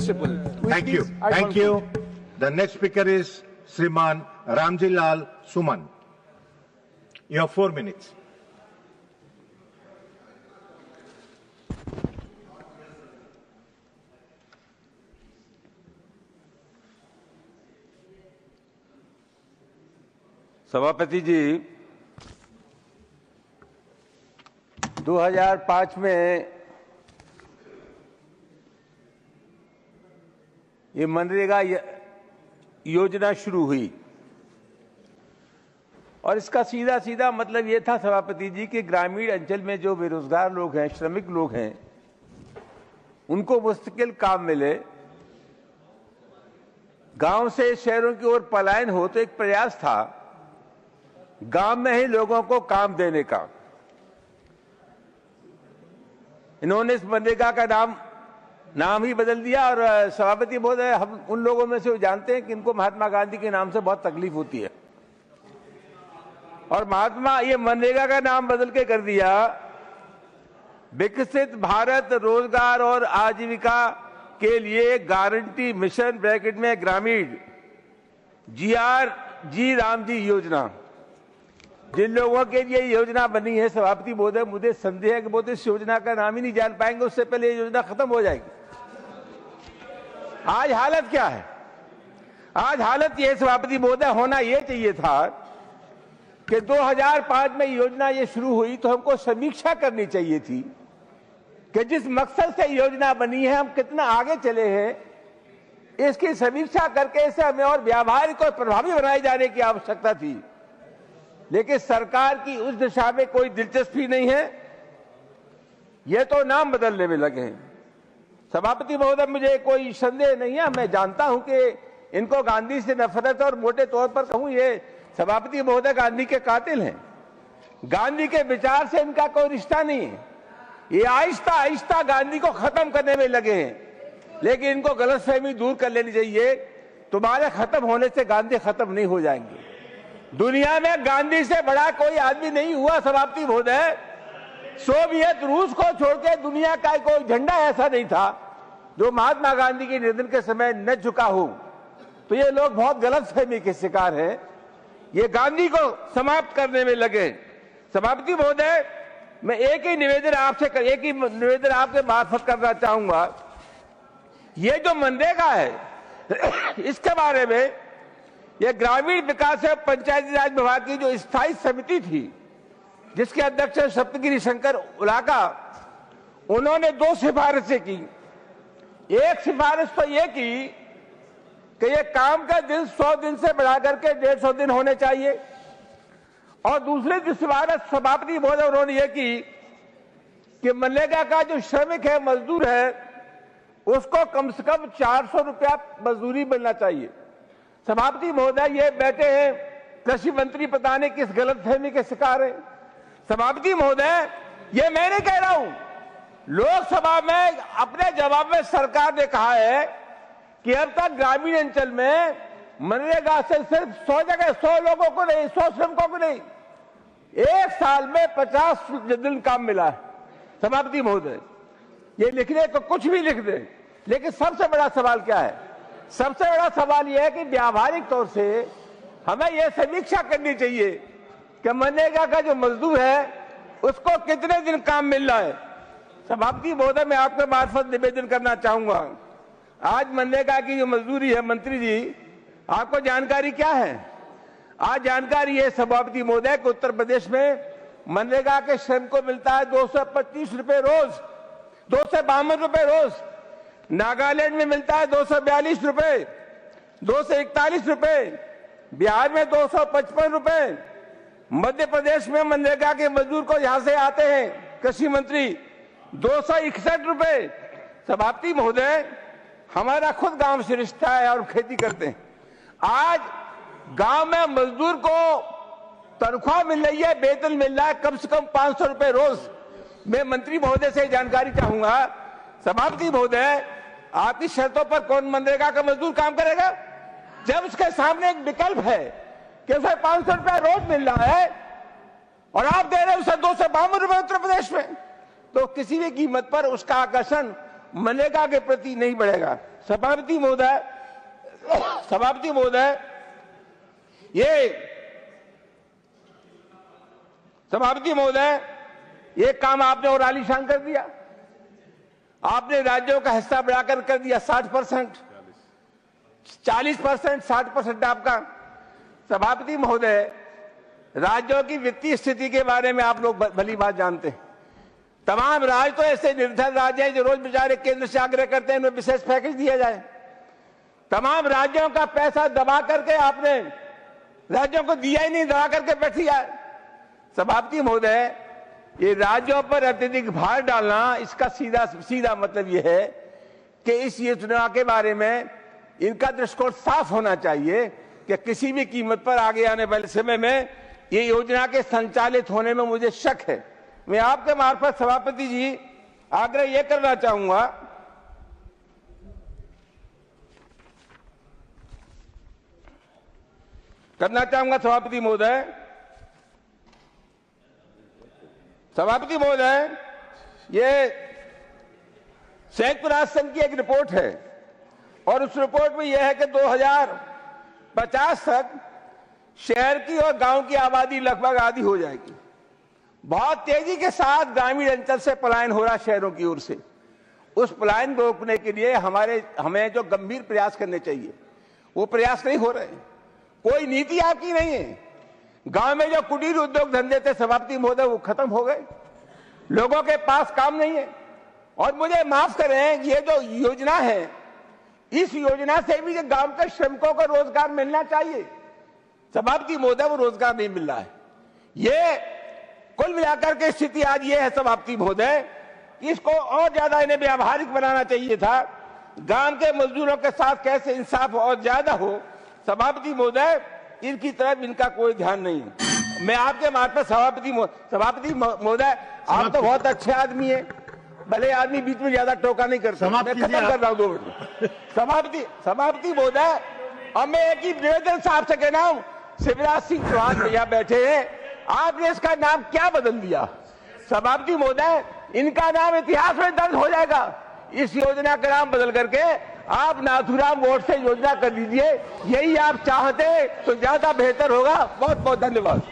principle. Thank you. Thank you. The next speaker is Shriman Ramji Lal Suman. You have 4 minutes. सभापति जी, 2005 में ये मनरेगा योजना शुरू हुई और इसका सीधा सीधा मतलब ये था सभापति जी कि ग्रामीण अंचल में जो बेरोजगार लोग हैं, श्रमिक लोग हैं, उनको मुस्तकिल काम मिले, गांव से शहरों की ओर पलायन हो। तो एक प्रयास था गांव में ही लोगों को काम देने का। इन्होंने इस मनरेगा का नाम ही बदल दिया और सभापति महोदय, हम उन लोगों में से जानते हैं कि इनको महात्मा गांधी के नाम से बहुत तकलीफ होती है और ये मनरेगा का नाम बदल के कर दिया विकसित भारत रोजगार और आजीविका के लिए गारंटी मिशन ब्रैकेट में ग्रामीण जी राम जी योजना। जिन लोगों के लिए योजना बनी है सभापति महोदय, मुझे संदेह है कि वो इस योजना का नाम ही नहीं जान पाएंगे, उससे पहले ये योजना खत्म हो जाएगी। आज हालत क्या है? आज हालत ये सभापति महोदय, होना ये चाहिए था कि 2005 में योजना ये शुरू हुई तो हमको समीक्षा करनी चाहिए थी कि जिस मकसद से योजना बनी है हम कितना आगे चले हैं, इसकी समीक्षा करके इसे हमें और व्यावहारिक और प्रभावी बनाए जाने की आवश्यकता थी। लेकिन सरकार की उस दिशा में कोई दिलचस्पी नहीं है, ये तो नाम बदलने में लगे हैं। सभापति महोदय, मुझे कोई संदेह नहीं है, मैं जानता हूं कि इनको गांधी से नफरत और मोटे तौर पर कहूं ये सभापति महोदय गांधी के कातिल हैं। गांधी के विचार से इनका कोई रिश्ता नहीं है, ये आहिस्ता आहिस्ता गांधी को खत्म करने में लगे हैं। लेकिन इनको गलतफहमी दूर कर लेनी चाहिए, तुम्हारे खत्म होने से गांधी खत्म नहीं हो जाएंगे। दुनिया में गांधी से बड़ा कोई आदमी नहीं हुआ सभापति महोदय। सोवियत रूस को छोड़ के दुनिया का कोई झंडा ऐसा नहीं था जो महात्मा गांधी के निधन के समय न झुका हो। तो ये लोग बहुत गलतफहमी के शिकार हैं, ये गांधी को समाप्त करने में लगे। सभापति महोदय, मैं एक ही निवेदन आपके मार्फत करना चाहूंगा। ये जो मनरेगा है इसके बारे में यह ग्रामीण विकास एवं पंचायती राज विभाग की जो स्थायी समिति थी जिसके अध्यक्ष सप्तगिरी शंकर उलाका, उन्होंने 2 सिफारिशें की। एक सिफारिश तो ये की कि ये काम का दिन 100 दिन से बढ़ा करके 150 दिन होने चाहिए और दूसरी सिफारिश सभापति महोदय उन्होंने ये की कि मनरेगा का जो श्रमिक है, मजदूर है, उसको कम से कम 400 रुपया मजदूरी मिलना चाहिए। सभापति महोदय, ये बैठे हैं कृषि मंत्री, पता नहीं किस गलतफहमी के शिकार है। सभापति महोदय, ये मैं नहीं कह रहा हूं, लोकसभा में अपने जवाब में सरकार ने कहा है कि अब तक ग्रामीण अंचल में मनरेगा से सिर्फ 100 जगह 100 लोगों को नहीं, 100 श्रमिकों को नहीं, एक साल में 50 दिन काम मिला है। सभापति महोदय, ये लिखने को कुछ भी लिख दे, लेकिन सबसे बड़ा सवाल क्या है? सबसे बड़ा सवाल यह है कि व्यावहारिक तौर से हमें यह समीक्षा करनी चाहिए कि मनरेगा का जो मजदूर है उसको कितने दिन काम मिल रहा है। सभापति महोदय, मैं आपके मार्फत निवेदन करना चाहूंगा, आज मनरेगा की जो मजदूरी है, मंत्री जी आपको जानकारी क्या है? आज जानकारी है सभापति महोदय कि उत्तर प्रदेश में मनरेगा के श्रम को मिलता है 225 रुपए रोज, 252 रुपए रोज। नागालैंड में मिलता है 242 रुपए, 241 रुपए, बिहार में 255 रुपए, मध्य प्रदेश में मनरेगा के मजदूर को यहां से आते हैं कृषि मंत्री 261 रुपए। सभापति महोदय, हमारा खुद गांव से रिश्ता है और खेती करते हैं। आज गांव में मजदूर को तनख्वाह मिल रही है, वेतन मिल रहा है कम से कम 500 रुपए रोज। मैं मंत्री महोदय से जानकारी चाहूंगा, सभापति महोदय, आपकी शर्तों पर कौन मनरेगा का मजदूर काम करेगा जब उसके सामने एक विकल्प है कि उसे 500 रुपया रोज मिल रहा है और आप दे रहे हैं उसे 252 रुपए उत्तर प्रदेश में? तो किसी भी कीमत पर उसका आकर्षण मनरेगा के प्रति नहीं बढ़ेगा। सभापति महोदय, ये काम आपने और आलीशान कर दिया। आपने राज्यों का हिस्सा बढ़ाकर कर दिया 60%, 40%, 60% आपका। सभापति महोदय, राज्यों की वित्तीय स्थिति के बारे में आप लोग भली बात जानते हैं। तमाम राज्य तो ऐसे निर्धन राज्य हैं जो रोज बेचारे केंद्र से आग्रह करते हैं उन्हें विशेष पैकेज दिया जाए। तमाम राज्यों का पैसा दबा करके आपने राज्यों को दिया ही नहीं, दबा करके बैठ दिया। सभापति महोदय, ये राज्यों पर अत्यधिक भार डालना, इसका सीधा मतलब यह है कि इस योजना के बारे में इनका दृष्टिकोण साफ होना चाहिए कि किसी भी कीमत पर आगे आने वाले समय में ये योजना के संचालित होने में मुझे शक है। मैं आपके मार्फत सभापति जी आग्रह यह करना चाहूंगा सभापति महोदय, ये संयुक्त राष्ट्र संघ की एक रिपोर्ट है और उस रिपोर्ट में यह है कि 2050 तक शहर की और गांव की आबादी लगभग आधी हो जाएगी। बहुत तेजी के साथ ग्रामीण अंचल से पलायन हो रहा शहरों की ओर से। उस पलायन को रोकने के लिए हमें जो गंभीर प्रयास करने चाहिए वो प्रयास नहीं हो रहे। कोई नीति आपकी नहीं है। गांव में जो कुटीर उद्योग धंधे थे सभापति महोदय, वो खत्म हो गए। लोगों के पास काम नहीं है। और मुझे माफ करें, ये जो योजना है, इस योजना से भी गांव के श्रमिकों को रोजगार मिलना चाहिए। सभापति महोदय, वो रोजगार नहीं मिल रहा है। ये कुल मिलाकर के स्थिति आज ये है सभापति महोदय, इसको और ज्यादा इन्हें व्यावहारिक बनाना चाहिए था। गांव के मजदूरों के साथ कैसे इंसाफ और ज्यादा हो। सभापति महोदय, इनकी तरफ इनका कोई ध्यान नहीं है। मैं आपके मार्फत सभापति महोदय, आप तो बहुत अच्छे आदमी हैं, भले आदमी बीच में ज्यादा टोका नहीं करता। मैं खत्म कर रहा हूँ 2 मिनट। सभापति महोदय, अब मैं एक ही निवेदन से आपसे कहना हूँ, शिवराज सिंह चौहान भैया बैठे हैं, आपने इसका नाम क्या बदल दिया? सभापति महोदय, इनका नाम इतिहास में दर्ज हो जाएगा। इस योजना का नाम बदल करके आप नाथूराम वोट से योजना कर दीजिए। यही आप चाहते तो ज्यादा बेहतर होगा। बहुत बहुत धन्यवाद।